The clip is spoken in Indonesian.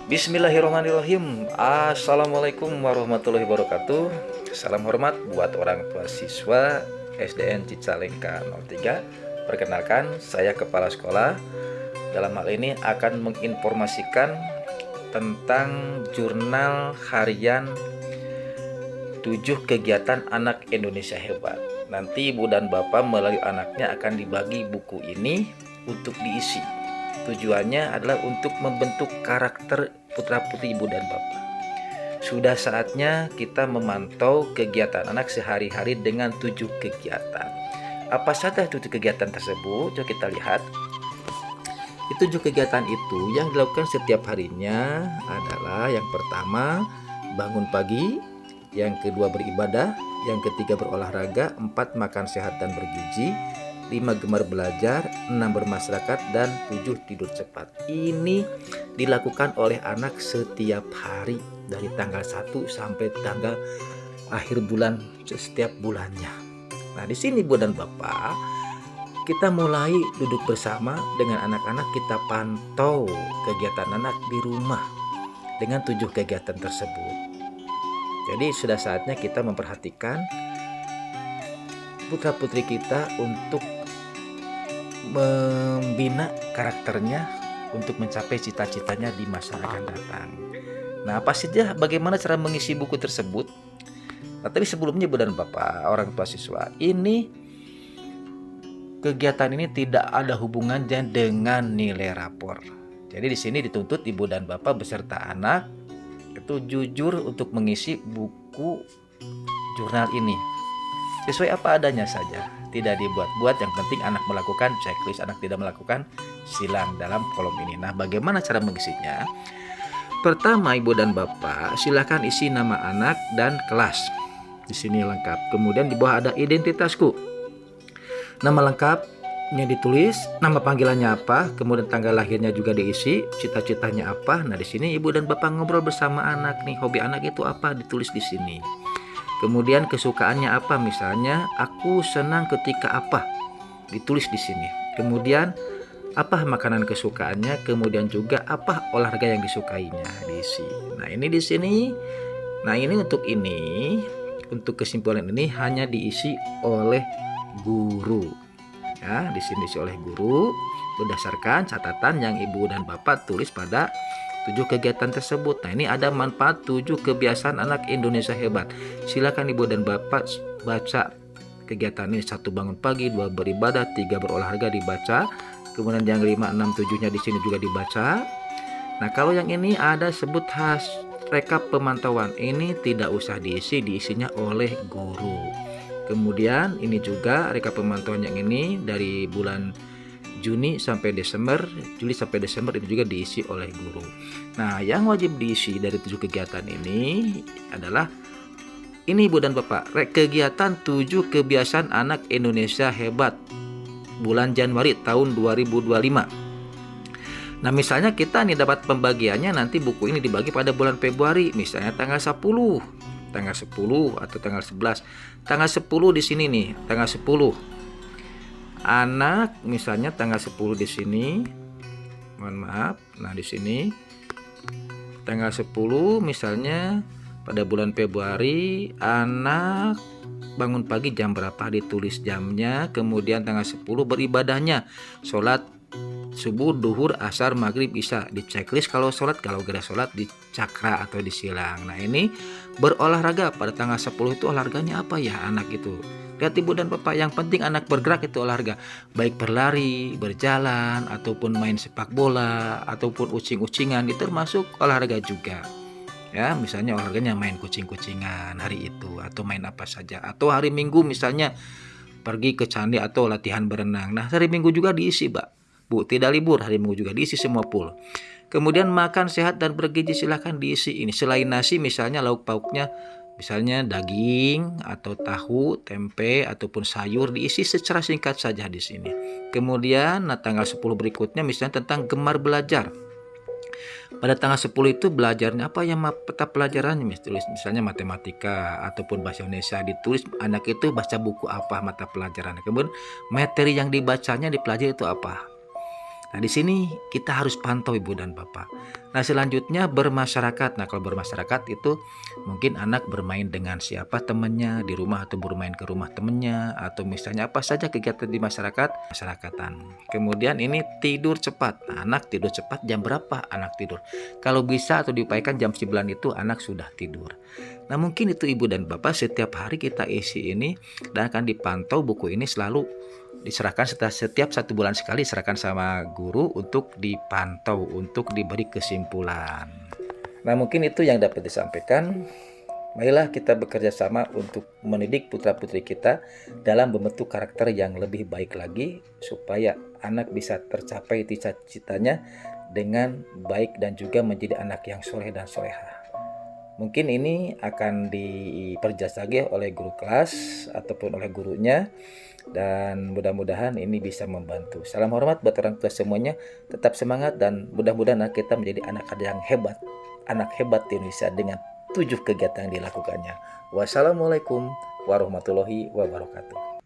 Bismillahirrahmanirrahim. Assalamualaikum warahmatullahi wabarakatuh. Salam hormat buat orang tua siswa SDN Cicalengka 03. Perkenalkan, saya kepala sekolah. Dalam hal ini akan menginformasikan tentang jurnal harian 7 kegiatan anak Indonesia hebat. Nanti ibu dan bapak melalui anaknya akan dibagi buku ini untuk diisi. Tujuannya adalah untuk membentuk karakter putra-putri ibu dan bapak. Sudah saatnya kita memantau kegiatan anak sehari-hari dengan 7 kegiatan. Apa saja 7 kegiatan tersebut? Coba kita lihat. 7 kegiatan itu yang dilakukan setiap harinya adalah yang pertama bangun pagi, yang kedua beribadah, yang ketiga berolahraga, 4 makan sehat dan bergizi, 5 gemar belajar, 6 bermasyarakat, dan 7 tidur cepat. Ini dilakukan oleh anak setiap hari dari tanggal 1 sampai tanggal akhir bulan setiap bulannya. Nah, di sini Bu dan Bapak, kita mulai duduk bersama dengan anak-anak, kita pantau kegiatan anak di rumah dengan 7 kegiatan tersebut. Jadi sudah saatnya kita memperhatikan putra-putri kita untuk membina karakternya untuk mencapai cita-citanya di masa akan datang. Nah, apa saja bagaimana cara mengisi buku tersebut? Nah, tapi sebelumnya Bu dan Bapak, orang tua siswa, kegiatan ini tidak ada hubungannya dengan nilai rapor. Jadi di sini dituntut ibu dan bapak beserta anak itu jujur untuk mengisi buku jurnal ini sesuai apa adanya saja, tidak dibuat-buat. Yang penting anak melakukan checklist, anak tidak melakukan silang dalam kolom ini. Nah, bagaimana cara mengisinya? Pertama, ibu dan bapak silakan isi nama anak dan kelas. Di sini lengkap. Kemudian di bawah ada identitasku. Nama lengkapnya ditulis, nama panggilannya apa, kemudian tanggal lahirnya juga diisi, cita-citanya apa. Nah, di sini ibu dan bapak ngobrol bersama anak nih, hobi anak itu apa, ditulis di sini. Kemudian kesukaannya apa, misalnya aku senang ketika apa, ditulis di sini. Kemudian apa makanan kesukaannya, kemudian juga apa olahraga yang disukainya, diisi. Nah, ini di sini. Nah, ini untuk kesimpulan ini hanya diisi oleh guru. Ya, di sini diisi oleh guru berdasarkan catatan yang ibu dan bapak tulis pada 7 kegiatan tersebut. Nah, ini ada manfaat 7 kebiasaan anak Indonesia hebat. Silakan ibu dan bapak baca kegiatan ini. 1 bangun pagi, 2 beribadah, 3 berolahraga dibaca. Kemudian yang 5, 6, 7-nya di sini juga dibaca. Nah, kalau yang ini ada sebut rekap pemantauan. Ini tidak usah diisi, diisinya oleh guru. Kemudian ini juga rekap pemantauan yang ini dari bulan Juli sampai Desember ini juga diisi oleh guru. Nah, yang wajib diisi dari 7 kegiatan ini adalah ini ibu dan bapak, kegiatan 7 kebiasaan anak Indonesia hebat bulan Januari tahun 2025. Nah, misalnya kita nih dapat pembagiannya, nanti buku ini dibagi pada bulan Februari, misalnya tanggal 10 atau tanggal 11. Tanggal 10 di sini nih, tanggal 10. Anak misalnya tanggal 10 di sini. Mohon maaf. Nah, di sini tanggal 10 misalnya pada bulan Februari, anak bangun pagi jam berapa, ditulis jamnya. Kemudian tanggal 10 beribadahnya, sholat subuh, duhur, asar, maghrib, isya, di checklist kalau sholat. Kalau gak ada sholat, di cakra atau disilang. Nah, ini berolahraga pada tanggal 10 itu olahraganya apa ya anak itu. Lihat ibu dan bapak, yang penting anak bergerak itu olahraga. Baik berlari, berjalan, ataupun main sepak bola, ataupun ucing-ucingan, itu termasuk olahraga juga. Ya, misalnya olahraganya main kucing-kucingan hari itu, atau main apa saja. Atau hari Minggu misalnya pergi ke candi atau latihan berenang. Nah, hari Minggu juga diisi, Bu, tidak libur, hari Minggu juga diisi semua full. Kemudian makan sehat dan bergizi, silahkan diisi ini. Selain nasi misalnya lauk pauknya, misalnya daging atau tahu, tempe ataupun sayur, diisi secara singkat saja di sini. Kemudian tanggal 10 berikutnya misalnya tentang gemar belajar. Pada tanggal 10 itu belajarnya apa yang peta pelajarannya, misalnya matematika ataupun bahasa Indonesia, ditulis anak itu baca buku apa mata pelajarannya. Kemudian materi yang dibacanya dipelajari itu apa. Nah, di sini kita harus pantau Ibu dan Bapak. Nah, selanjutnya bermasyarakat. Nah, kalau bermasyarakat itu mungkin anak bermain dengan siapa temannya di rumah atau bermain ke rumah temannya atau misalnya apa saja kegiatan di masyarakatan. Kemudian ini tidur cepat. Nah, anak tidur cepat jam berapa anak tidur? Kalau bisa atau diupayakan jam 9 itu anak sudah tidur. Nah, mungkin itu Ibu dan Bapak setiap hari kita isi ini dan akan dipantau buku ini selalu diserahkan setiap 1 bulan sekali diserahkan sama guru untuk dipantau untuk diberi kesimpulan. Nah, mungkin itu yang dapat disampaikan. Marilah kita bekerja sama untuk mendidik putra-putri kita dalam membentuk karakter yang lebih baik lagi supaya anak bisa tercapai cita-citanya dengan baik dan juga menjadi anak yang soleh dan soleha. Mungkin ini akan diperjelas lagi oleh guru kelas ataupun oleh gurunya dan mudah-mudahan ini bisa membantu. Salam hormat buat orang tua semuanya, tetap semangat dan mudah-mudahan kita menjadi anak yang hebat, anak hebat di Indonesia dengan 7 kegiatan yang dilakukannya. Wassalamualaikum warahmatullahi wabarakatuh.